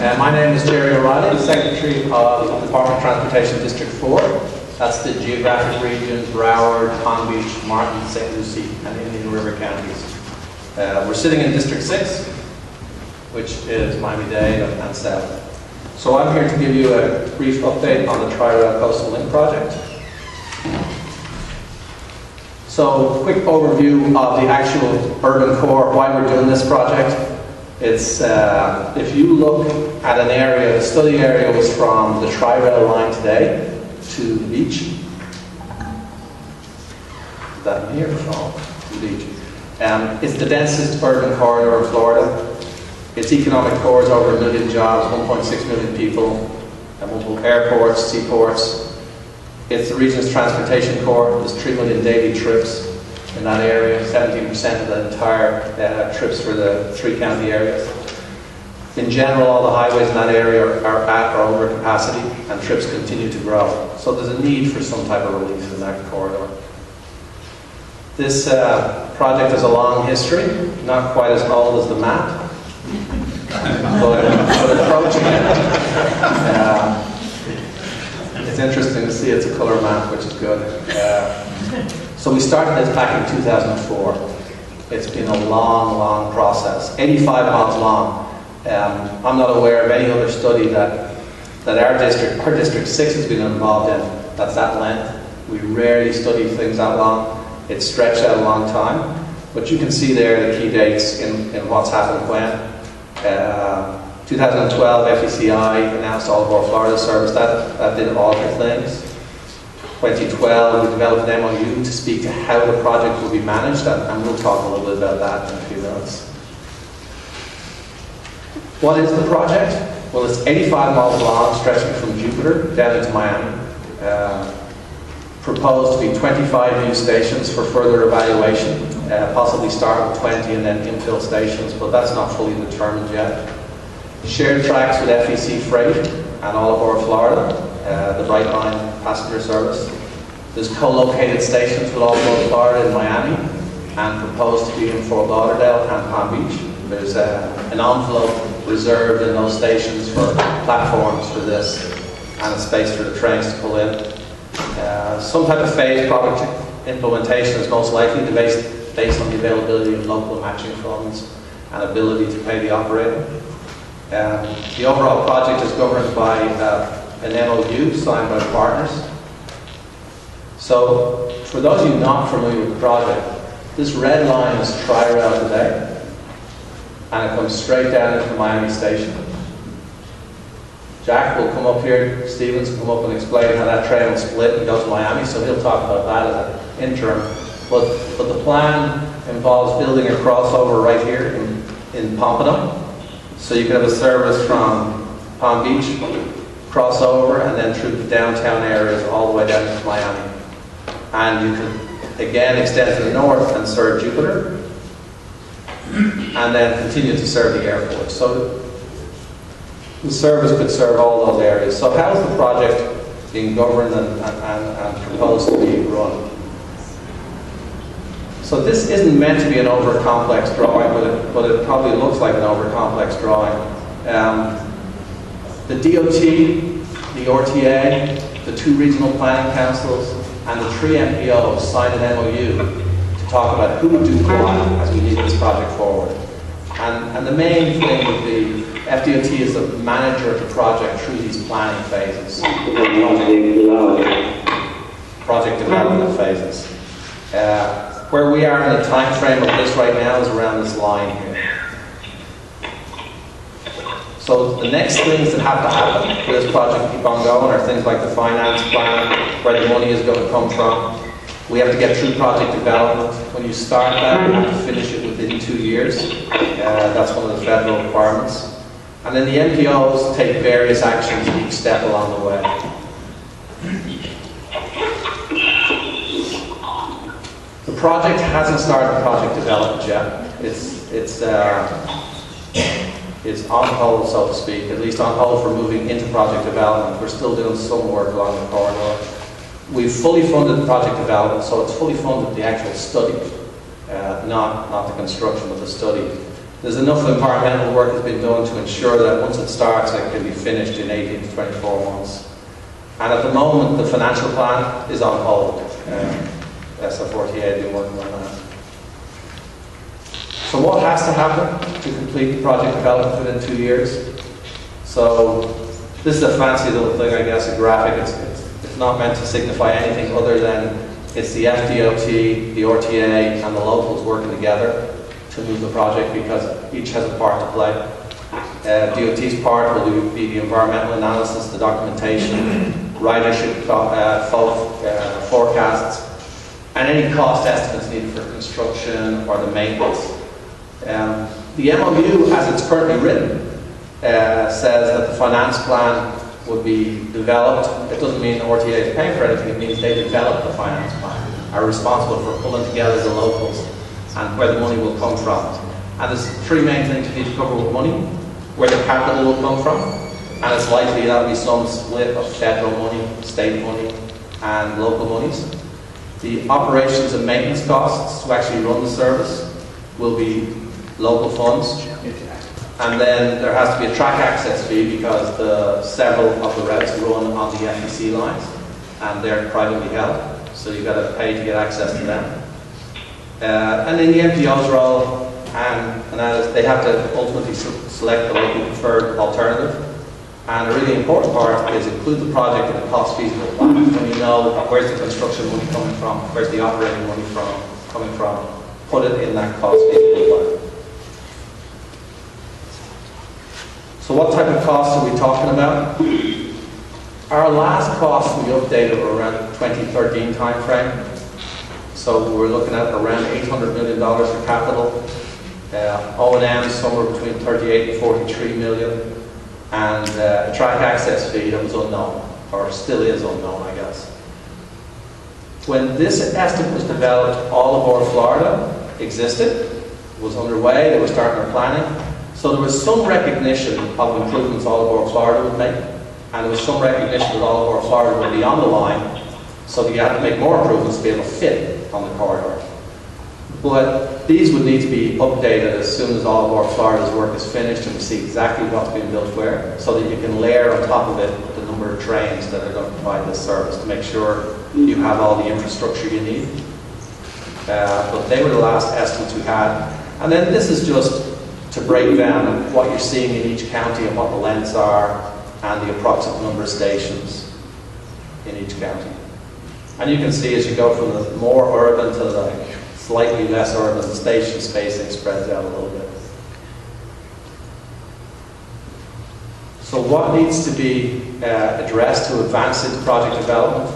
My name is Gerry, Secretary of the Department of Transportation District 4. That's the geographic regions, Broward, Palm Beach, Martin, St. Lucie, and Indian River counties. We're sitting in District 6, which is Miami-Dade and South. So I'm here to give you a brief update on the Tri-Rail Coastal Link project. So, quick overview of the actual urban core, why we're doing this project. It's, if you look at an area, the study area was from the Tri-Rail line today to the beach. Is that here? No, to the beach. It's the densest urban corridor in Florida. Its economic core is over 1 million jobs, 1.6 million people, and multiple airports, seaports. It's the region's transportation core. There's 3 million daily trips in that area, 17% of the entire trips for the 3 county areas. In general, all the highways in that area are at or over capacity, and trips continue to grow. So there's a need for some type of relief in that corridor. This project has a long history, not quite as old as the map, but approaching it. It's interesting to see it's a colour map, which is good. So we started this back in 2004. It's been a long, long process, 85 miles long. I'm not aware of any other study that our District 6 has been involved in that's that length. We rarely study things that long. It's stretched out a long time. But you can see there the key dates in what's happened when. 2012, FECI announced all of our Florida service. That did alter things. 2012, we developed an MOU to speak to how the project will be managed, and we'll talk a little bit about that in a few minutes. What is the project? Well, it's 85 miles long, stretching from Jupiter down into Miami. Proposed to be 25 new stations for further evaluation, possibly start with 20 and then infill stations, but that's not fully determined yet. Shared tracks with FEC Freight and all of our Florida. The Brightline passenger service. There's co-located stations with all of Florida and Miami, and proposed to be in Fort Lauderdale and Palm Beach. There's an envelope reserved in those stations for platforms for this, and a space for the trains to pull in. Some type of phased project implementation is most likely based on the availability of local matching funds and ability to pay the operator. The overall project is governed by an MOU signed by the partners. So, for those of you not familiar with the project, this red line is Tri-Rail today, and it comes straight down into Miami Station. Jack will come up here, Stevens will come up and explain how that train will split and goes to Miami, so he'll talk about that as an interim. But the plan involves building a crossover right here in Pompano, so you can have a service from Palm Beach, cross over, and then through the downtown areas all the way down to Miami. And you can again extend to the north and serve Jupiter, and then continue to serve the airport. So the service could serve all those areas. So how is the project being governed and proposed to be run? So this isn't meant to be an over-complex drawing, but it probably looks like an over-complex drawing. The DOT, the RTA, the 2 regional planning councils, and the 3 MPOs signed an MOU to talk about who would do what as we lead this project forward. And the main thing would be FDOT is the manager of the project through these planning phases, project development phases. Where we are in the time frame of this right now is around this line here. So the next things that have to happen for this project to keep on going are things like the finance plan, where the money is going to come from. We have to get through project development. When you start that, you have to finish it within 2 years. That's one of the federal requirements. And then the MPOs take various actions each step along the way. The project hasn't started project development yet. It's on hold, so to speak, at least on hold for moving into project development. We're still doing some work along the corridor. We've fully funded the project development, so it's fully funded the actual study, not the construction of the study. There's enough environmental work that's been done to ensure that once it starts, it can be finished in 18 to 24 months. And at the moment, the financial plan is on hold. SF48 has been working on that. So what has to happen to complete the project development within 2 years? So this is a fancy little thing, I guess, a graphic. It's not meant to signify anything other than it's the FDOT, the RTA, and the locals working together to move the project because each has a part to play. DOT's part will be the environmental analysis, the documentation, ridership forecasts, and any cost estimates needed for construction or the maintenance. The MOU, as it's currently written, says that the finance plan would be developed. It doesn't mean the RTA is paying for anything, it means they develop the finance plan, are responsible for pulling together the locals and where the money will come from. And there's three main things you need to cover with money: where the capital will come from, and it's likely that'll be some split of federal money, state money, and local monies. The operations and maintenance costs to actually run the service will be local funds. And then there has to be a track access fee because several of the routes run on the FEC lines and they're privately held, so you've got to pay to get access to them. And in the MPO's role, and they have to ultimately select the local preferred alternative. And a really important part is include the project in a cost feasible plan. When you know where's the construction money coming from, where's the operating money coming from, put it in that cost feasible plan. So what type of costs are we talking about? Our last costs we updated were around 2013 timeframe. So we're looking at around $800 million for capital. O&M somewhere between 38 and 43 million. And a track access fee that was unknown, or still is unknown, I guess. When this estimate was developed, all of our Florida existed, was underway, they were starting their planning. So there was some recognition of improvements all of our Florida would make, and there was some recognition that all of our Florida would be on the line, so that you had to make more improvements to be able to fit on the corridor. But these would need to be updated as soon as all of our Florida's work is finished and we see exactly what's being built where, so that you can layer on top of it the number of trains that are going to provide this service to make sure you have all the infrastructure you need. But they were the last estimates we had. And then this is just to break down what you're seeing in each county and what the lengths are and the approximate number of stations in each county. And you can see as you go from the more urban to the slightly less urban, the station spacing spreads out a little bit. So what needs to be addressed to advance into project development?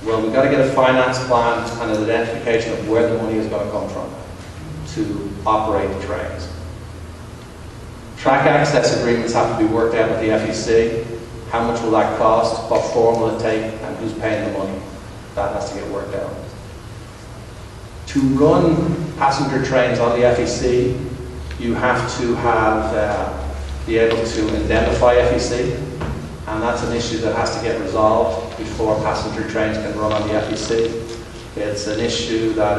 Well, we've got to get a finance plan and an identification of where the money is going to come from to operate the trains. Track access agreements have to be worked out with the FEC. How much will that cost? What form will it take? And who's paying the money? That has to get worked out. To run passenger trains on the FEC, you have to be able to indemnify FEC, and that's an issue that has to get resolved before passenger trains can run on the FEC. It's an issue that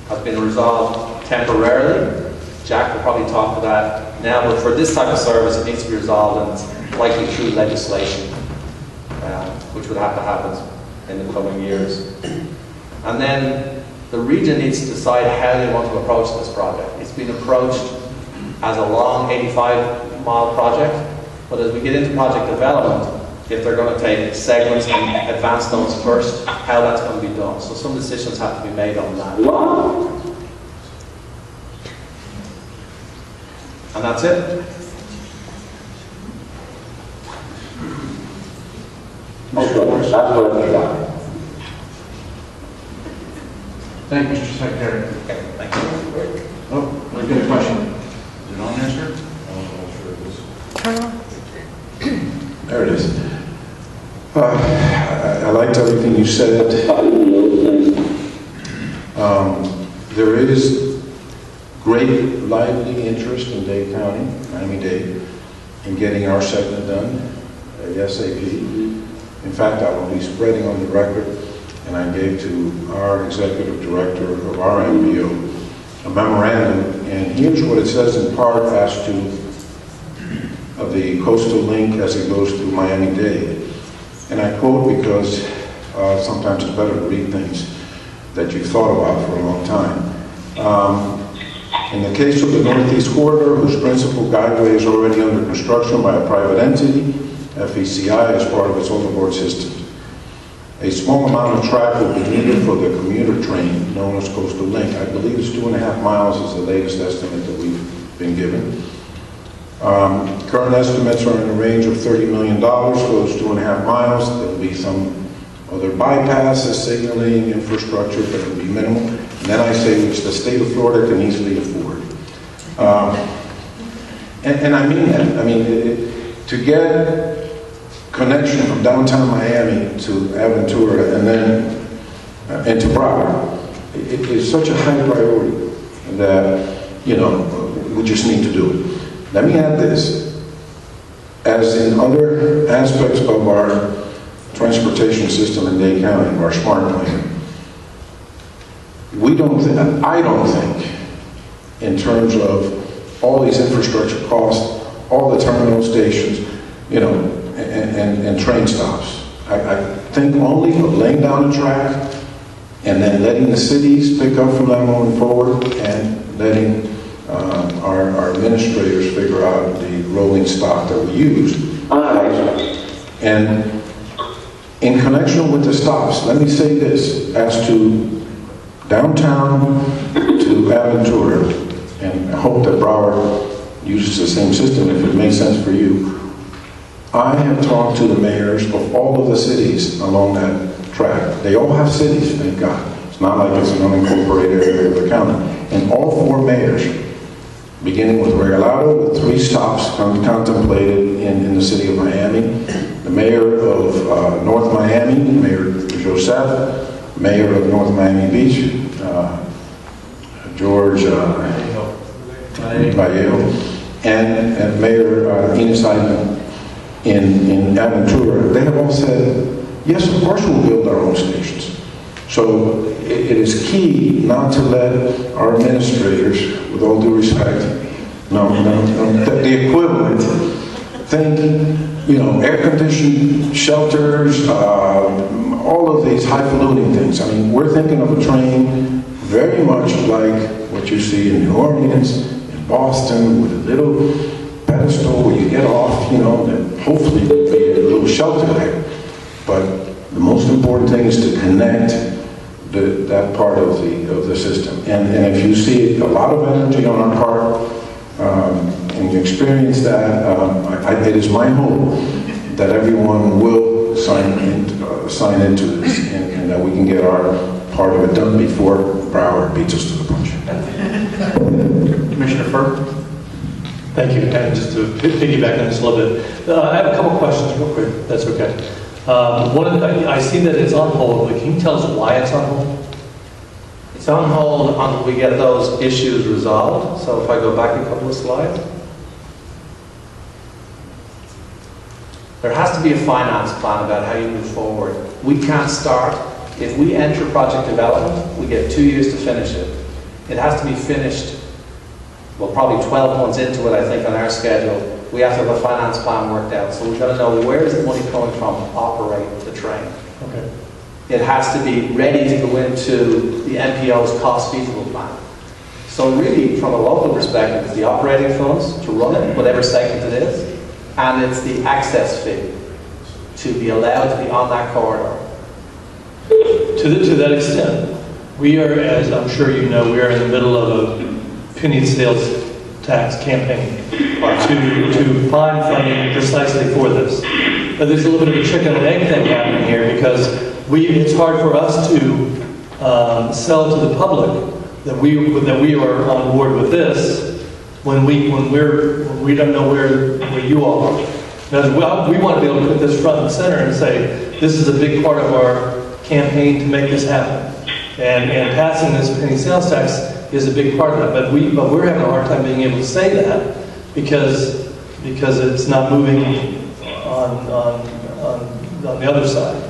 has been resolved temporarily. Jack will probably talk to that now, but for this type of service, it needs to be resolved, and it's likely through legislation, which would have to happen in the coming years. And then the region needs to decide how they want to approach this project. It's been approached as a long 85-mile project, but as we get into project development, if they're going to take segments and advance those first, how that's going to be done. So some decisions have to be made on that. And that's it. Thank you, Mr. Secretary. Okay, thank you. Oh, we've got a question. Is it on there, sir? There it is. I liked everything you said. There is great lively interest in Dade County, Miami-Dade, in getting our segment done ASAP. In fact, I will be spreading on the record, and I gave to our executive director of our MPO a memorandum, and here's what it says in part as to the coastal link as it goes through Miami-Dade. And I quote because sometimes it's better to read things that you've thought about for a long time. In the case of the Northeast Corridor, whose principal guideway is already under construction by a private entity, FECI, as part of its overboard system, a small amount of track will be needed for the commuter train known as Coastal Link. I believe it's 2.5 miles is the latest estimate that we've been given. Current estimates are in the range of $30 million for those 2.5 miles. There'll be some other bypasses, signaling, infrastructure, but it'll be minimal. And then I say, which the state of Florida can easily afford. And I mean that. I mean, to get connection from downtown Miami to Aventura and then into Broward, it is such a high priority that, you know, we just need to do it. Let me add this. As in other aspects of our transportation system in Dade County, our smart plan, I don't think, in terms of all these infrastructure costs, all the terminal stations, you know, and train stops. I think only of laying down a track and then letting the cities pick up from that moment forward and letting our administrators figure out the rolling stock that we use. And in connection with the stops, let me say this, as to downtown to Aventura, and I hope that Broward uses the same system if it makes sense for you. I have talked to the mayors of all of the cities along that track. They all have cities, thank God. It's not like it's an unincorporated area of the county. And all 4 mayors, beginning with Regalado, with 3 stops contemplated in the city of Miami. The mayor of North Miami, Mayor Joseph, mayor of North Miami Beach, George Vallejo, and Mayor Ines Ayman in Aventura. They have all said, yes, of course we'll build our own stations. So it is key not to let our administrators, with all due respect, the equivalent, think, you know, air-conditioned shelters, all of these highfalutin things. I mean, we're thinking of a train very much like what you see in New Orleans, in Boston, with a little pedestal where you get off, you know, that hopefully will be a little shelter there. But the most important thing is to connect that part of the system. And if you see a lot of energy on our part, and you experience that, it is my hope that everyone will sign into this, and that we can get our part of it done before Broward beats us to the punch. Commissioner Furr? Thank you. And just to piggyback on this a little bit, I have a couple questions real quick. That's okay. I see that it's on hold, but can you tell us why it's on hold? It's on hold until we get those issues resolved. So if I go back a couple of slides. There has to be a finance plan about how you move forward. We can't start. If we enter project development, we get 2 years to finish it. It has to be finished, well, probably 12 months into it, I think, on our schedule. We have to have a finance plan worked out. So we've got to know, where is the money coming from to operate the train? Okay. It has to be ready to go into the NPO's cost feasible plan. So really, from a local perspective, it's the operating funds to run it, whatever segment it is, and it's the access fee to be allowed to be on that corridor. To that extent, we are, as I'm sure you know, we are in the middle of a penny sales tax campaign to find funding precisely for this. But there's a little bit of a chicken and egg thing happening here, because it's hard for us to sell to the public that we are on board with this when we don't know where you all are. Because we want to be able to put this front and center and say, this is a big part of our campaign to make this happen. And passing this penny sales tax is a big part of that. But we're having a hard time being able to say that because it's not moving on the other side.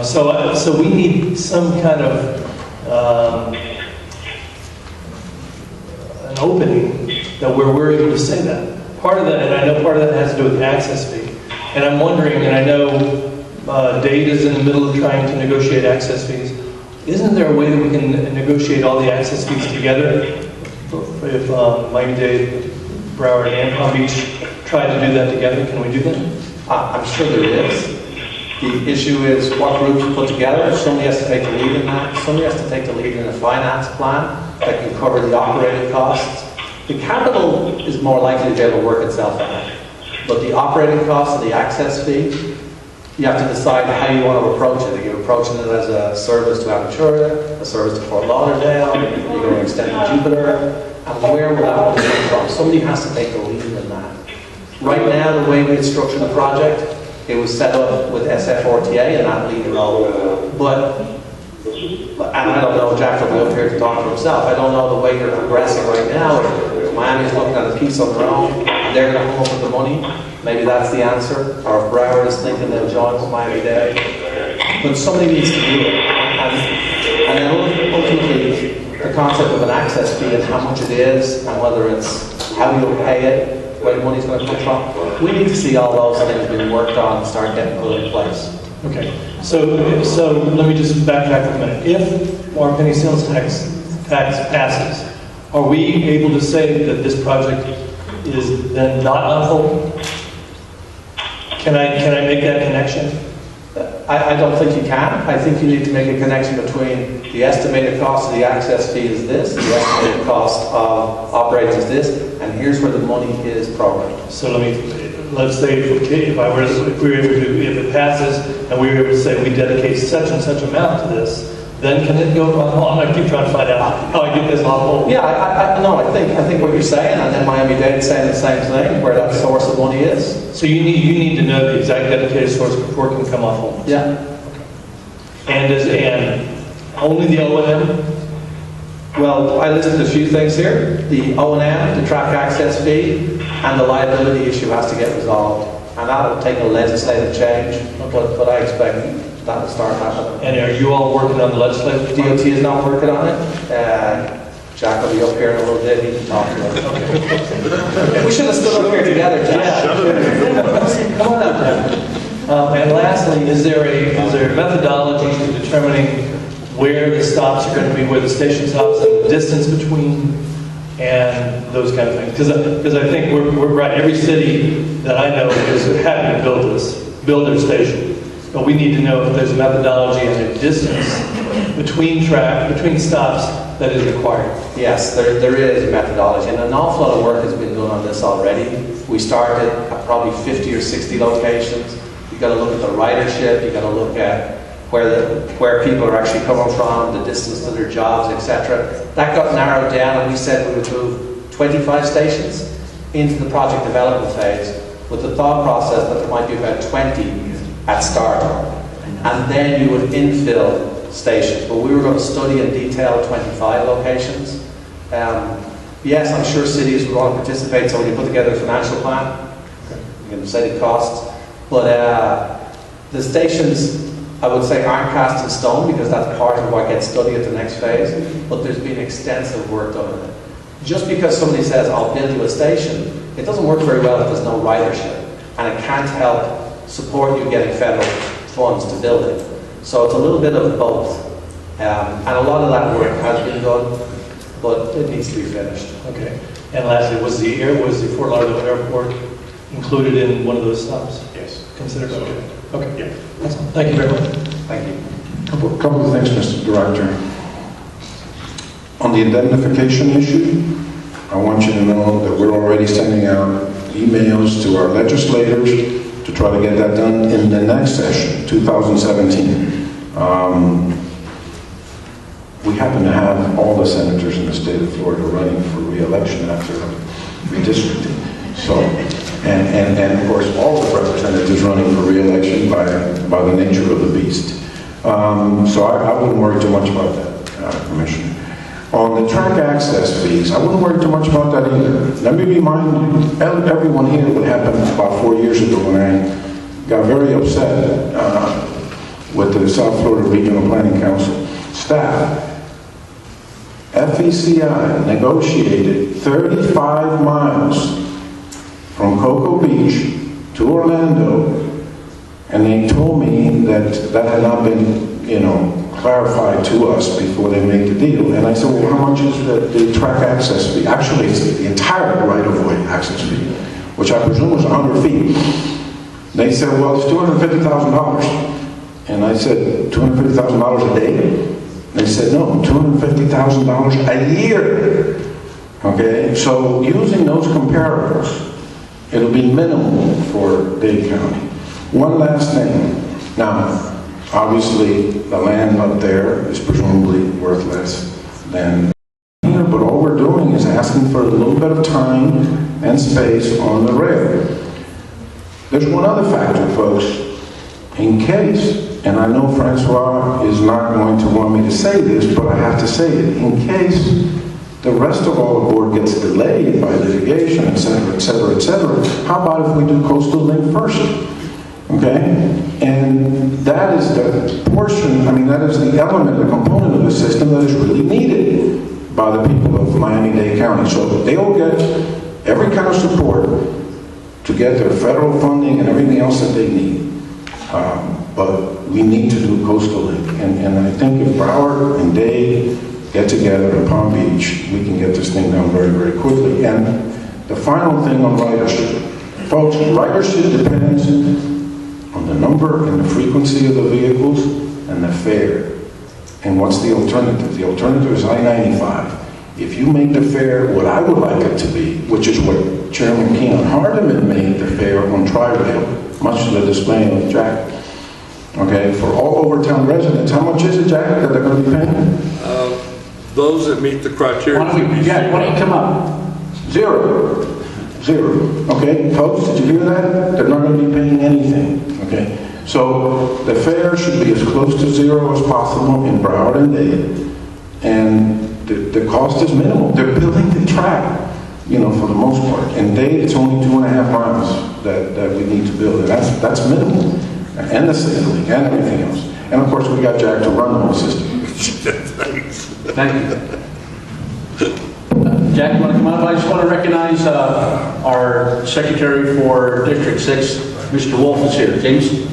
So we need some kind of an opening that we're able to say that. Part of that, and I know part of that has to do with the access fee. And I'm wondering, and I know Dave is in the middle of trying to negotiate access fees. Isn't there a way that we can negotiate all the access fees together? If Miami-Dade, Broward, and Palm Beach tried to do that together, can we do that? I'm sure there is. The issue is what groups you put together. Somebody has to take the lead in that. Somebody has to take the lead in a finance plan that can cover the operating costs. The capital is more likely to be able to work itself out. But the operating costs and the access fee, you have to decide how you want to approach it. Are you approaching it as a service to Aventura, a service to Fort Lauderdale, are you going to extend to Jupiter, and where will that money come from? Somebody has to take the lead in that. Right now, the way we had structured the project, it was set up with SFRTA and that lead role. But, and I don't know, Jack will be up here to talk for himself, I don't know the way you're progressing right now. If Miami's looking at a piece on their own, they're going to come up with the money, maybe that's the answer. Or if Broward is thinking they'll join with Miami-Dade. But somebody needs to do it. And then ultimately, the concept of an access fee and how much it is, and whether it's how you'll pay it, where the money's going to come from. We need to see all those things being worked on and start getting put in place. Okay, so let me just backtrack for a minute. If our penny sales tax passes, are we able to say that this project is then not on hold? Can I make that connection? I don't think you can. I think you need to make a connection between the estimated cost of the access fee is this, the estimated cost of operating is this, and here's where the money is programmed. So let's say if we were able to, if it passes and we were able to say we dedicate such and such amount to this, then can it go on hold? I'm going to keep trying to find out how I get this on hold. Yeah, I think what you're saying, and then Miami-Dade saying the same thing, where that source of money is. So you need to know the exact dedicated source before it can come off hold. Yeah. And only the O&M? Well, I listed a few things here. The O&M, the track access fee, and the liability issue has to get resolved. And that will take a legislative change, but I expect that will start happening. And are you all working on the legislative? DOT is not working on it. Jack will be up here in a little bit, he can talk to us. We should have stood up here together, Jack. Yeah. Come on up, Jack. And lastly, is there a methodology to determining where the stops are going to be, where the station stops, and the distance between, and those kind of things? Because I think we're right. Every city that I know is having to build their station. But we need to know if there's a methodology and a distance between stops that is required. Yes, there is a methodology, and an awful lot of work has been done on this already. We started at probably 50 or 60 locations. You've got to look at the ridership, you've got to look at where people are actually coming from, the distance to their jobs, etc. That got narrowed down, and we said we would move 25 stations into the project development phase with the thought process that there might be about 20 at start. And then you would infill stations. But we were going to study in detail 25 locations. Yes, I'm sure cities would want to participate, so when you put together a financial plan, you can say the costs. But the stations, I would say, aren't cast in stone because that's part of what gets studied at the next phase. But there's been extensive work done on it. Just because somebody says, I'll build you a station, it doesn't work very well if there's no ridership. And it can't help support you getting federal funds to build it. So it's a little bit of both. And a lot of that work has been done, but it needs to be finished. Okay. And lastly, was the Fort Lauderdale Airport included in one of those stops? Yes. Considered? Okay. Yeah. Excellent. Thank you very much. Thank you. Couple of things, Mr. Director. On the indemnification issue, I want you to know that we're already sending out emails to our legislators to try to get that done in the next session, 2017. We happen to have all the senators in the state of Florida running for re-election after redistricting. So, and of course, all the representatives running for re-election by the nature of the beast. So I wouldn't worry too much about that, Commissioner. On the track access fees, I wouldn't worry too much about that either. Let me remind everyone here what happened about 4 years ago when I got very upset with the South Florida Regional Planning Council staff. FECI negotiated 35 miles from Cocoa Beach to Orlando, and they told me that that had not been, clarified to us before they made the deal. And I said, well, how much is the track access fee? Actually, it's the entire right-of-way access fee, which I presume was 100 feet. They said, well, it's $250,000. And I said, $250,000 a day? They said, no, $250,000 a year. Okay, so using those comparables, it'll be minimal for Dade County. One last thing. Now, obviously, the land up there is presumably worth less than here, but all we're doing is asking for a little bit of time and space on the rail. There's one other factor, folks. In case, and I know Francois is not going to want me to say this, but I have to say it, in case the rest of all the board gets delayed by litigation, et cetera, et cetera, et cetera, how about if we do Coastal Link first? Okay? And that is the portion, that is the element, the component of the system that is really needed by the people of Miami-Dade County. So they'll get every kind of support to get their federal funding and everything else that they need. But we need to do Coastal Link. And I think if Broward and Dade get together in Palm Beach, we can get this thing done very, very quickly. And the final thing on ridership. Folks, ridership depends on the number and the frequency of the vehicles and the fare. And what's the alternative? The alternative is I-95. If you make the fare what I would like it to be, which is what Chairman Keenan Hardeman made the fare on Tri-Rail, much to the dismay of Jack. Okay, for all Overtown residents, how much is it, Jack, that they're going to be paying? Those that meet the criteria. Why don't you come up? Zero. Okay, folks, did you hear that? They're not going to be paying anything. Okay, so the fare should be as close to zero as possible in Broward and Dade, and the cost is minimal. They're building the track, for the most part. In Dade, it's only 2.5 miles that we need to build, and that's minimal. And the signaling and everything else. And of course, we got Jack to run the whole system. Thank you. Jack, you want to come up? I just want to recognize our Secretary for District 6, Mr. Wolf is here. James?